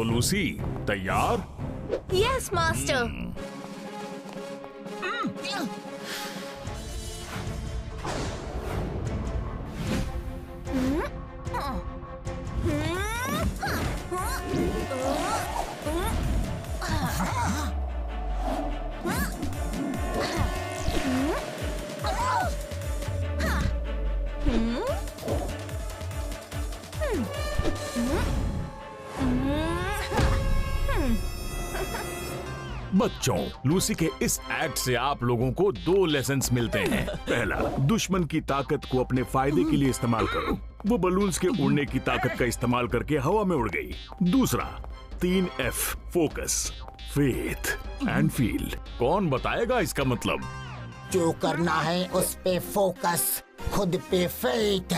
तो लूसी तैयार? Yes master. बच्चों, लूसी के इस एक्ट से आप लोगों को 2 लेसन्स मिलते हैं। पहला, दुश्मन की ताकत को अपने फायदे के लिए इस्तेमाल करो। वो बलून्स के उड़ने की ताकत का इस्तेमाल करके हवा में उड़ गई। दूसरा, 3F, focus, faith and feel. कौन बताएगा इसका मतलब? जो करना है उस पे फोकस, खुद पे फेथ,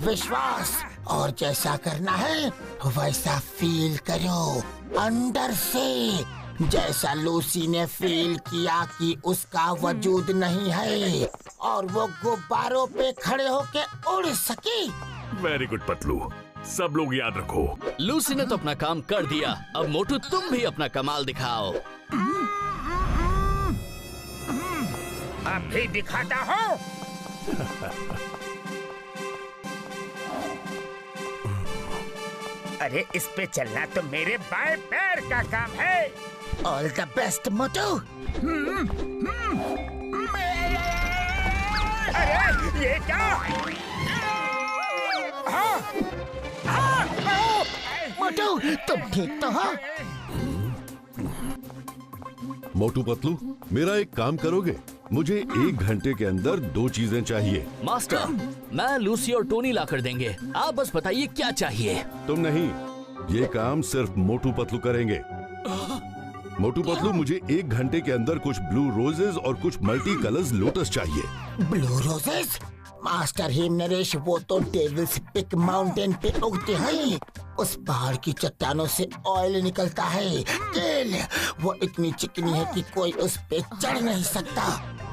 विश्वास, और जैसा करना है वैसा फील करो अंदर से, जैसा लूसी ने फील किया कि उसका वजूद नहीं है और वो गुब्बारों पे खड़े होके उड़ सकी। वेरी गुड पतलू, सब लोग याद रखो। लूसी ने तो अपना काम कर दिया, अब मोटू तुम भी अपना कमाल दिखाओ। अभी दिखाता हूँ। अरे इस पे चलना तो मेरे बाएं पैर का काम है। ऑल द बेस्ट मोटू। अरे ये क्या? मोटू तुम ठीक तो हो? मोटू पतलू, मेरा एक काम करोगे? मुझे 1 घंटे के अंदर 2 चीजें चाहिए। मास्टर, मैं लूसी और टोनी ला कर देंगे, आप बस बताइए क्या चाहिए। तुम नहीं, ये काम सिर्फ मोटू पतलू करेंगे। मोटू पतलू, मुझे 1 घंटे के अंदर कुछ ब्लू रोजेस और कुछ मल्टी कलर्स लोटस चाहिए। Blue roses? Master him Naresh, वो तो डेविल्स पिक माउंटेन पे उगते हैं। उस पहाड़ की चट्टानों से ऑयल निकलता है। तेल, वो इतनी चिकनी है कि कोई उस पे चढ़ नहीं सकता।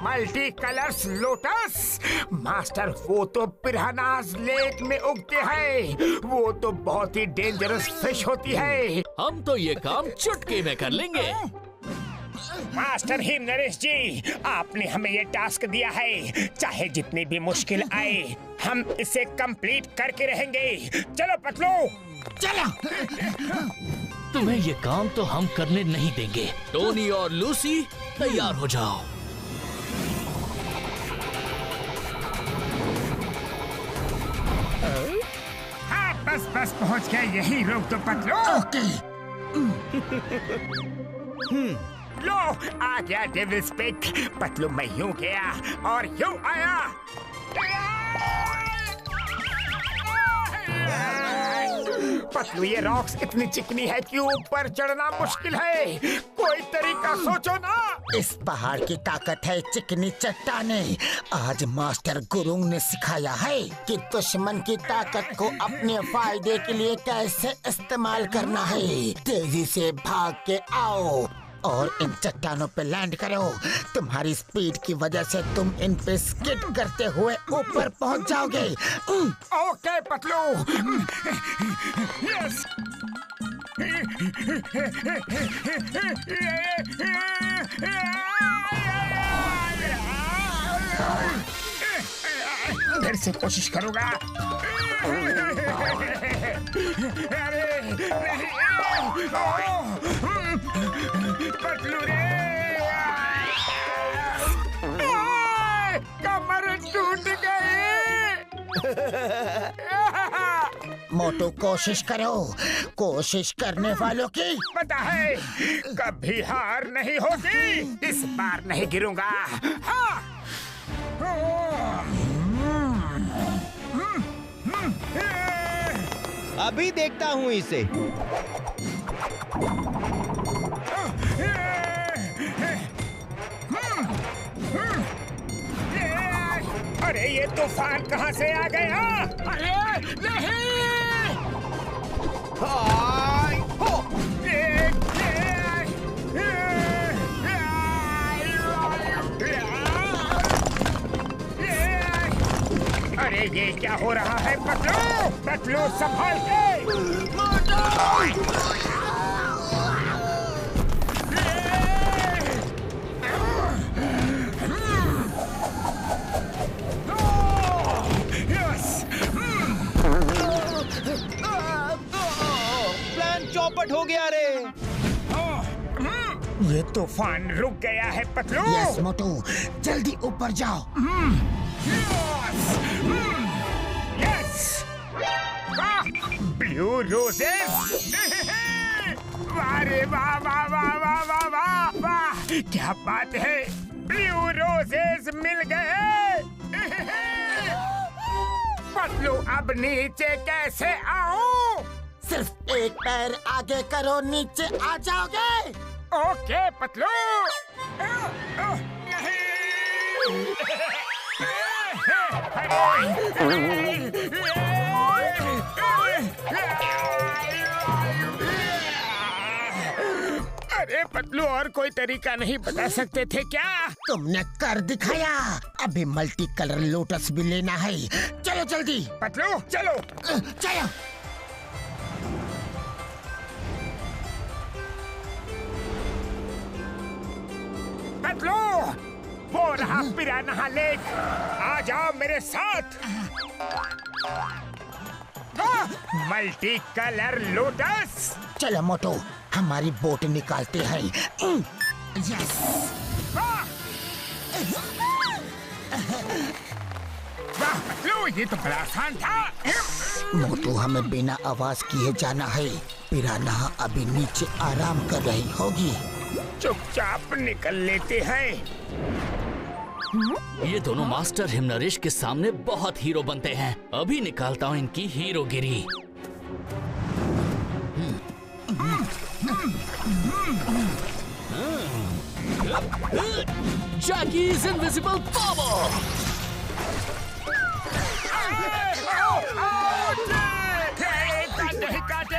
Multi colours lotus? मास्टर, वो तो पिरानास लेक में उगते हैं। वो तो बहुत ही डेंजरस फिश होती है। हम तो ये काम चुटकी में कर लेंगे। मास्टर हिम नरेश जी, आपने हमें ये टास्क दिया है, चाहे जितनी भी मुश्किल आए हम इसे कंप्लीट करके रहेंगे। चलो पतलू, चलो। तुम्हें ये काम तो हम करने नहीं देंगे। टोनी और लूसी तैयार हो जाओ। हाँ बस बस पहुंच गए, यही रोक दो पतलू। ओके। लो आ गया डेविल्स पिक। पतलू मैं यूं गया और यूं आया। पतलू ये रॉक्स इतनी चिकनी है कि ऊपर चढ़ना मुश्किल है। कोई तरीका सोचो ना। इस पहाड़ की ताकत है चिकनी चट्टाने। आज मास्टर गुरुंग ने सिखाया है कि दुश्मन की ताकत को अपने फायदे के लिए कैसे इस्तेमाल करना है। तेजी से भाग के आओ और इन चट्टानों पे लैंड करो। तुम्हारी स्पीड की वजह से तुम इन पे स्किड करते हुए ऊपर पहुंच जाओगे। ओके पतलू। यस। फिर से कोशिश करूंगा। अरे नहीं, पतलू रे, कमर टूट गई। मोटू कोशिश करो, कोशिश करने वालों की पता है कभी हार नहीं होती। इस बार नहीं गिरूंगा। हाँ। अभी देखता हूँ इसे। अरे ये तूफान कहाँ से आ गया? अरे नहीं। अरे ये क्या हो रहा है? पतलू, पतलू संभाल के। ये तूफान रुक गया है पतलू। यस मोटू, जल्दी ऊपर जाओ। Yes, blue roses. वाह रे वाह वाह वाह वाह वाह वाह वाह, क्या बात है, ब्लू रोजेस मिल गए। पतलू अब नीचे कैसे आऊं? सिर्फ एक पैर आगे करो, नीचे आ जाओगे। ओके पतलू। अरे पतलू, और कोई तरीका नहीं बता सकते थे क्या? तुमने कर दिखाया। अभी मल्टी कलर लोटस भी लेना है। चलो जल्दी। पतलू चलो। चलो। पतलू, वो रहा पिरान्हा लेक, आ जाओ मेरे साथ। Multi colour lotus. चलो मोटू, हमारी बोट निकालते हैं। यस। वाह पतलू, ये तो बड़ा आसान था। मोटू, हमें बिना आवाज किए जाना है। पिरान्हा अभी नीचे आराम कर रही होगी। चुपचाप निकल लेते हैं। ये दोनों मास्टर हिमनरेश के सामने बहुत हीरो बनते हैं। अभी निकालता हूँ इनकी हीरोगिरी। Jackie's invisible power! काटे,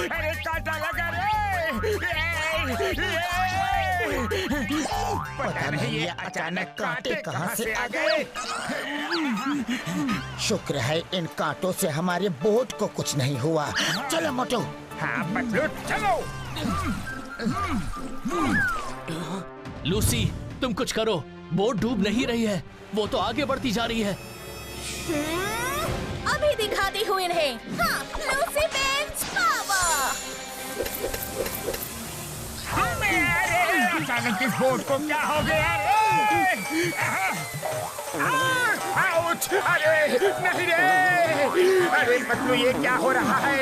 अरे काटा लगा रे। पता नहीं ये अचानक कांटे कहाँ से आ गए। शुक्र है इन कांटों से हमारे बोट को कुछ नहीं हुआ। चलो मोटू। हाँ पतलू चलो। लूसी, तुम कुछ करो। बोट डूब नहीं रही है, वो तो आगे बढ़ती जा रही है। अभी दिखाती हूँ इन्हें। हाँ, लूसी बेंच पावर। अचानक इस बोट को क्या हो गया रे? आउच! अरे नहीं रे! अरे पतलू, ये क्या हो रहा है?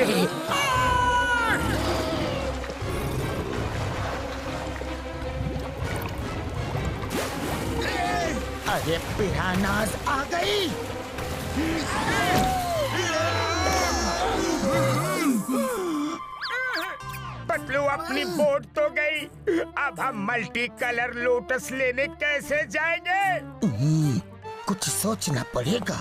अरे पिरानाज आ गई। पतलू, अपनी बोट तो गई। अब हम मल्टी कलर लोटस लेने कैसे जाएंगे? कुछ सोचना पड़ेगा।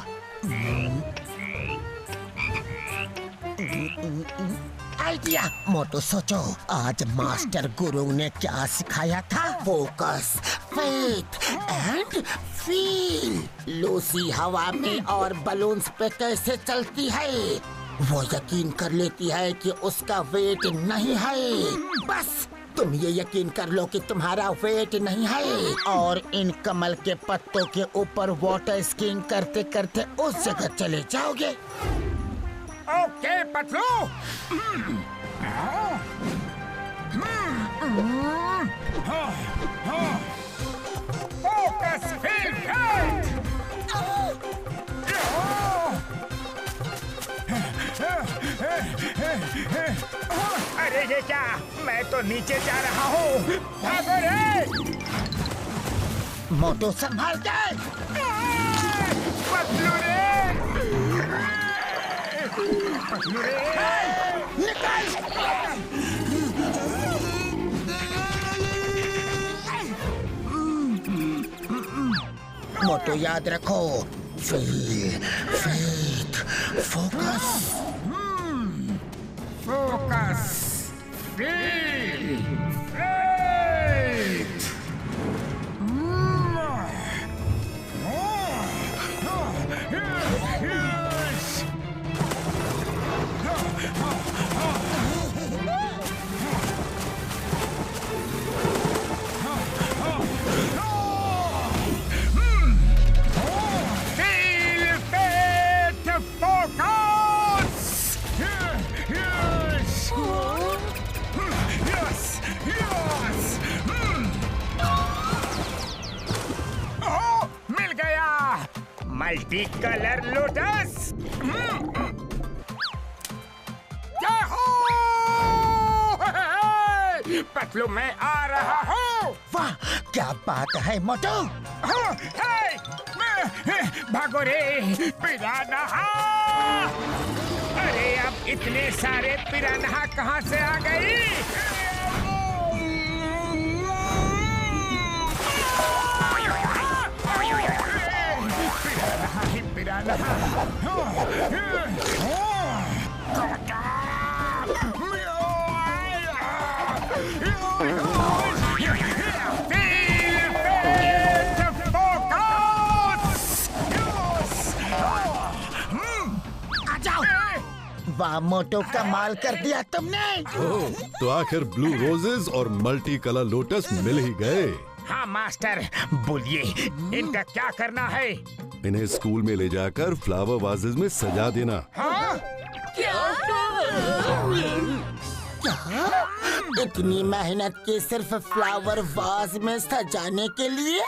आइडिया। मोटू सोचो, आज मास्टर गुरु ने क्या सिखाया था? Focus, faith and feel. Lucy हवा में और बलून्स पे कैसे चलती है? वो यकीन कर लेती है कि उसका वेट नहीं है। बस तुम ये यकीन कर लो कि तुम्हारा वेट नहीं है, और इन कमल के पत्तों के ऊपर वाटर स्कीइंग करते करते उस जगह चले जाओगे। Okay Patlu. Focus, feel, faith. अरे ये क्या? मैं तो नीचे जा रहा हूँ। भागो रे! मोटू संभाल के। पतलू रे! पतलू रे! निकल! मोटू याद रखो, feel, faith, focus. Focus, feel, faith. Yes! Multi colour lotus. जय हो! पतलू मैं आ रहा हूँ। वाह, क्या बात है मोटू। भागो रे पिरान्हा। अरे अब इतने सारे पिरान्हा कहाँ से आ गई? पिरान्हा ही पिरान्हा। वाह मोटू, कमाल कर दिया तुमने। तो आखिर ब्लू रोजेस और मल्टी कलर लोटस मिल ही गए। हाँ मास्टर, बोलिए इनका क्या करना है? इन्हें स्कूल में ले जाकर फ्लावर वाजेस में सजा देना। हाँ? इतनी मेहनत की सिर्फ फ्लावर वाज में सजाने के लिए?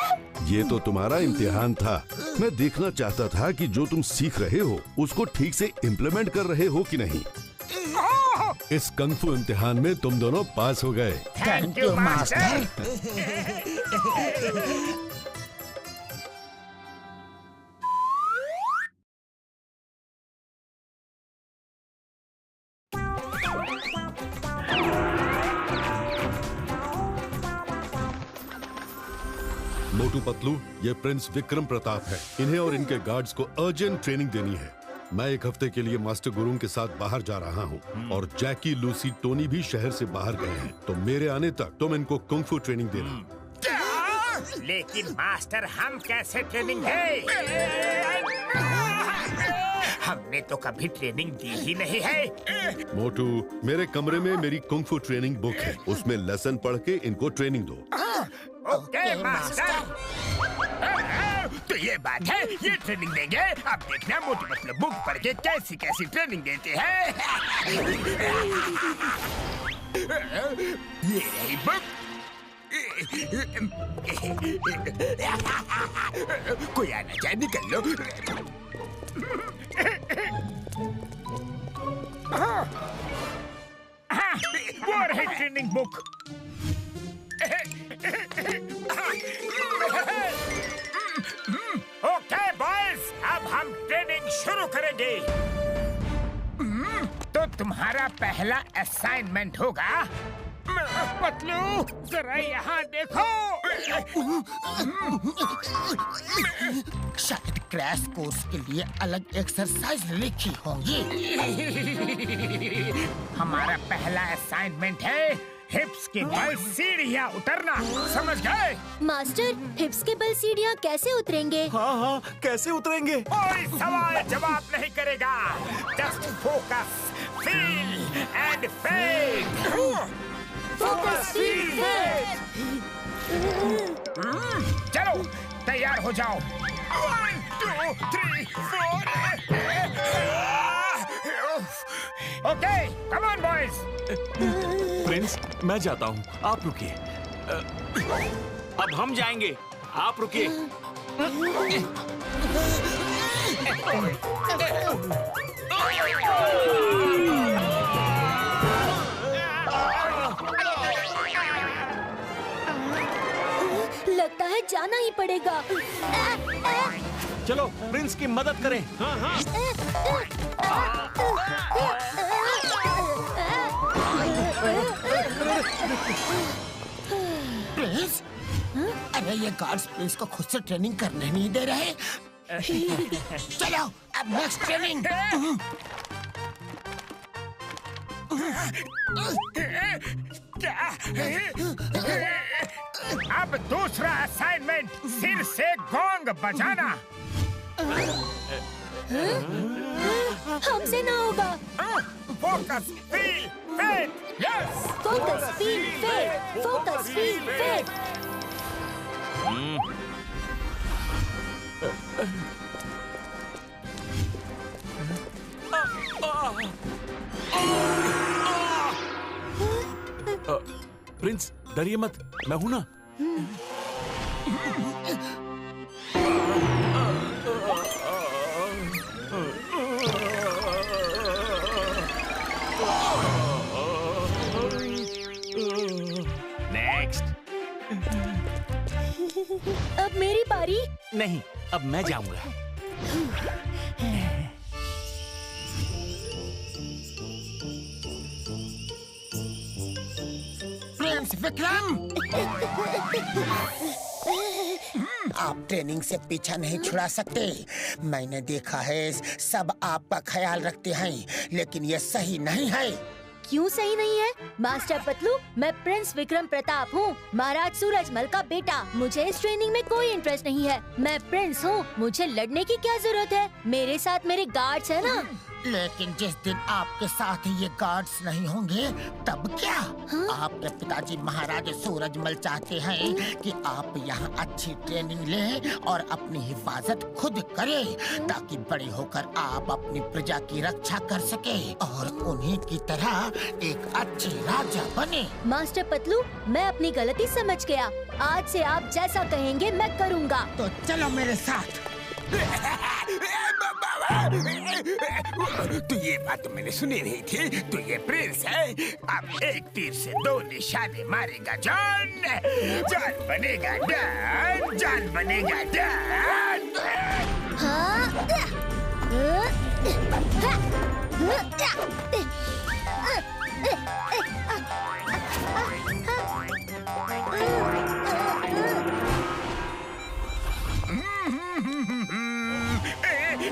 ये तो तुम्हारा इम्तिहान था। मैं देखना चाहता था कि जो तुम सीख रहे हो उसको ठीक से इम्प्लीमेंट कर रहे हो कि नहीं। इस कंग फू इम्तिहान में तुम दोनों पास हो गए। Thank you master. Motu Patlu, ये प्रिंस विक्रम प्रताप है। इन्हें और इनके गार्ड्स को अर्जेंट ट्रेनिंग देनी है। मैं एक हफ्ते के लिए मास्टर गुरुंग के साथ बाहर जा रहा हूँ और जैकी, लूसी, टोनी भी शहर से बाहर गए हैं। तो मेरे आने तक तुम इनको कुंग फू ट्रेनिंग देना। लेकिन मास्टर, हम कैसे ट्रेनिंग दें? हमने तो कभी ट्रेनिंग दी ही नहीं है। मोटू, मेरे कमरे में मेरी कुंग फू ट्रेनिंग बुक है। उसमें लेसन पढ़ के इनको ट्रेनिंग दो। Okay master. तो ये बात है, ये ट्रेनिंग देंगे। अब देखना मोटू पतलू बुक पढ़ के कैसी कैसी ट्रेनिंग देते हैं। ये रही बुक। कोई आना चाहे निकल लो। हाँ, वो रही ट्रेनिंग बुक। ओके बॉयज, अब हम ट्रेनिंग शुरू करेंगे। तो तुम्हारा पहला असाइनमेंट होगा, पतलू जरा यहाँ देखो। शायद क्रैश कोर्स के लिए अलग एक्सरसाइज लिखी होंगी। हमारा पहला असाइनमेंट है हिप्स के बल सीढ़ियाँ उतरना। समझ गए? मास्टर, हिप्स के बल सीढ़ियाँ कैसे उतरेंगे? हाँ, कैसे उतरेंगे? कोई सवाल जवाब नहीं करेगा। Just focus, feel and faith. Focus, feel, faith. चलो तैयार हो जाओ। 1 2 3 4। Okay, come on boys. Prince, मैं जाता हूँ, आप रुकिए। अब हम जाएंगे, आप रुकिए। लगता है जाना ही पड़ेगा। चलो प्रिंस की मदद करें। हाँ हाँ। प्रिंस? अरे ये गार्ड्स प्रिंस को खुद से ट्रेनिंग करने नहीं दे रहे। चलो अब नेक्स्ट ट्रेनिंग। अब दूसरा असाइनमेंट, सिर से गोंग बजाना। हमसे ना होगा। Focus, feel, faith. Yes. Focus, feel, faith. Focus, feel, faith. Prince, डरिए मत, मैं हूं ना। अब मेरी बारी। नहीं, अब मैं जाऊंगा। प्रिंस विक्रम, आप ट्रेनिंग से पीछा नहीं छुड़ा सकते। मैंने देखा है सब आपका ख्याल रखते हैं, लेकिन ये सही नहीं है। क्यों सही नहीं है? मास्टर पतलू, मैं प्रिंस विक्रम प्रताप हूँ, महाराज सूरजमल का बेटा। मुझे इस ट्रेनिंग में कोई इंटरेस्ट नहीं है। मैं प्रिंस हूँ, मुझे लड़ने की क्या जरूरत है? मेरे साथ मेरे गार्ड्स है ना। लेकिन जिस दिन आपके साथ ये गार्ड्स नहीं होंगे तब क्या? हाँ? आपके पिताजी महाराज सूरजमल चाहते हैं कि आप यहाँ अच्छी ट्रेनिंग लें और अपनी हिफाजत खुद करें, ताकि बड़े होकर आप अपनी प्रजा की रक्षा कर सके और उन्हीं की तरह एक अच्छे राजा बने। मास्टर पतलू, मैं अपनी गलती समझ गया। आज से आप जैसा कहेंगे मैं करूँगा। तो चलो मेरे साथ। तो ये बात तो मैंने सुनी नहीं थी। तो ये प्रिंस है। अब एक तीर से दो निशाने मारेगा जॉन। जॉन बनेगा डॉन। जॉन बनेगा डॉन।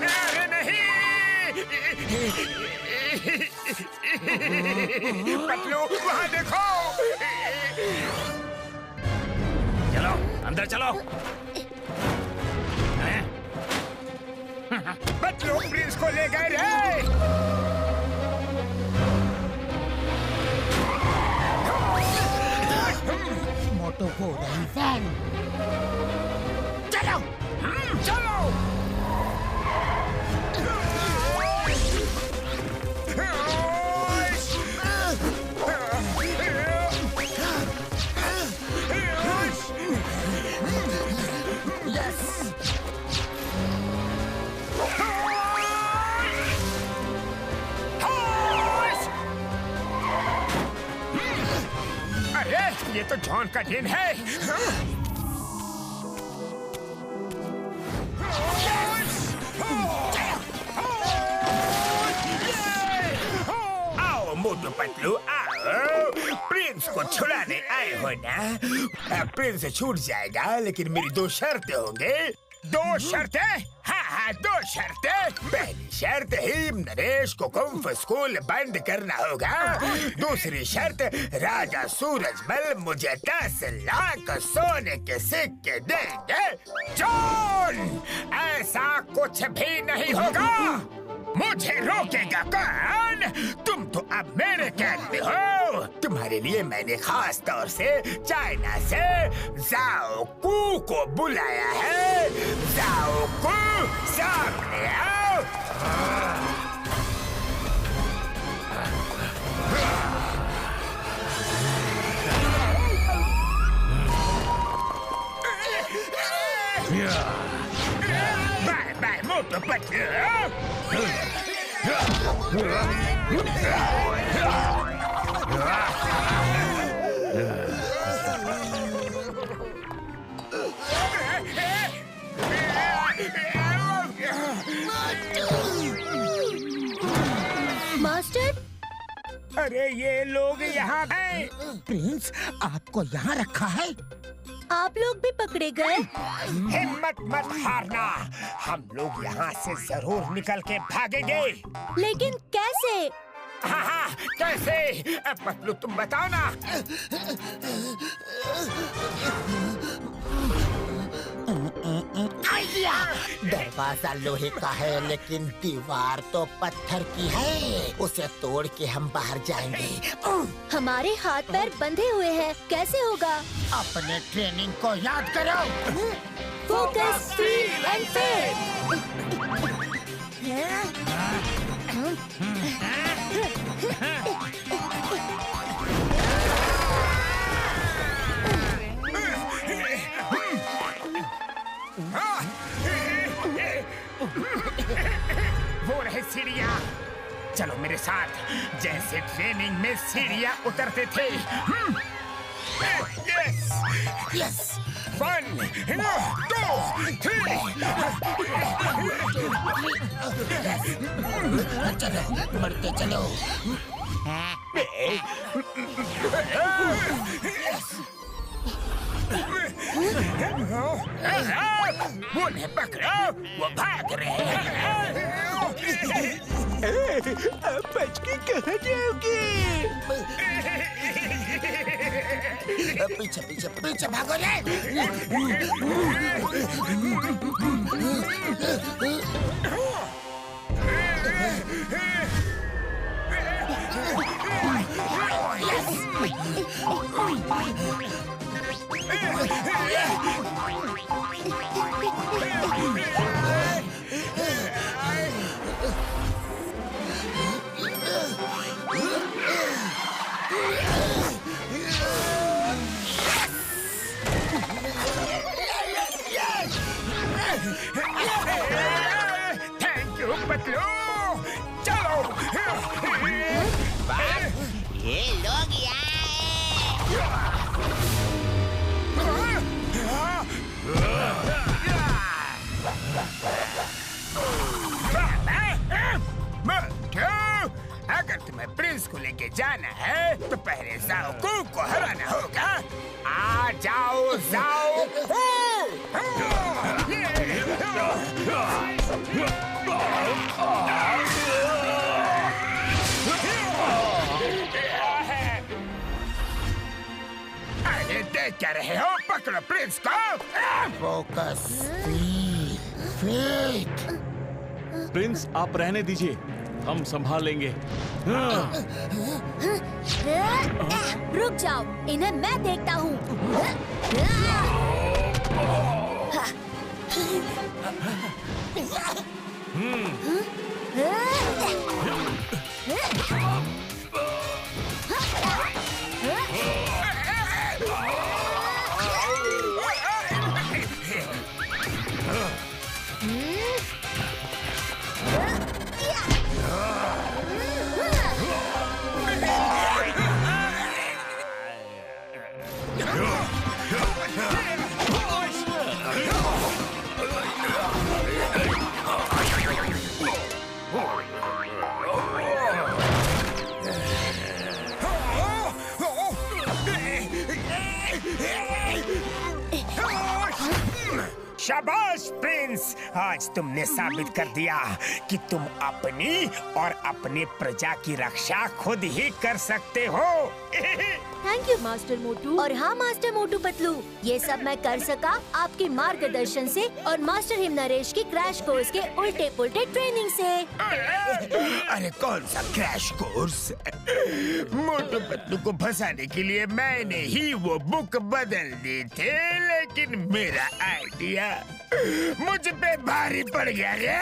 अरे नहीं! पतलू, वहाँ देखो। चलो अंदर चलो। पतलू प्रिंस को ले गए रे। मोटो हो रही फैन। चलो चलो। अरे ये तो जॉन का दिन है। आओ मोटू पतलू आओ। प्रिंस को छुड़ाने आए हो ना? प्रिंस छूट जाएगा, लेकिन मेरी दो शर्तें होंगे। दो शर्तें? हाँ, दो शर्तें। पहली शर्त, हिम नरेश को कुंफ स्कूल बंद करना होगा। दूसरी शर्त, राजा सूरजमल मुझे 10 लाख सोने के सिक्के देंगे। जॉन, ऐसा कुछ भी नहीं होगा। मुझे रोकेगा कौन? तुम तो अब मेरे कैद में हो। तुम्हारे लिए मैंने खास तौर से चाइना से जाओ कू को बुलाया है। जाओ कू, सामने आओ। Bye bye Motu Patlu. Master, अरे ये लोग यहाँ हैं। प्रिंस, आपको यहाँ रखा है? आप लोग भी पकड़े गए। हिम्मत मत हारना। हम लोग यहाँ से जरूर निकल के भागेंगे। लेकिन कैसे? हाँ, कैसे? पतलू तुम बताओ ना। आइडिया! दरवाजा लोहे का है, लेकिन दीवार तो पत्थर की है। उसे तोड़ के हम बाहर जाएंगे। हमारे हाथ पैर बंधे हुए हैं, कैसे होगा? अपने ट्रेनिंग को याद करो। Focus, freeze and fair. वो रहे सीढ़ियाँ। चलो मेरे साथ, जैसे ट्रेनिंग में सीढ़ियाँ उतरते थे। यस, यस 1 2 3 चलो बढ़ते चलो। उन्हें पकड़ो, वो भाग रहे हैं। बच के कहाँ जाओगे? पीछे पीछे पीछे भागो रे। Thank you Patlu. चलो ये लोग अगर तुम्हें प्रिंस को लेके जाना है तो पहले जाओ को हराना होगा। आ जाओ जाओ। अरे देख क्या रहे हो, पकड़ो प्रिंस को। Focus faith. प्रिंस आप रहने दीजिए, हम संभाल लेंगे। रुक जाओ, इन्हें मैं देखता हूँ। शाबाश प्रिंस, आज तुमने साबित कर दिया कि तुम अपनी और अपने प्रजा की रक्षा खुद ही कर सकते हो। थैंक यू मास्टर मोटू। और हाँ मास्टर मोटू पतलू, ये सब मैं कर सका आपके मार्गदर्शन से और मास्टर हिम नरेश की क्रैश कोर्स के उल्टे पुल्टे ट्रेनिंग से। अरे कौन सा क्रैश कोर्स? मोटू पतलू को फंसाने के लिए मैंने ही वो बुक बदल दी थी, लेकिन मेरा आइडिया मुझ पे भारी पड़ गया रे।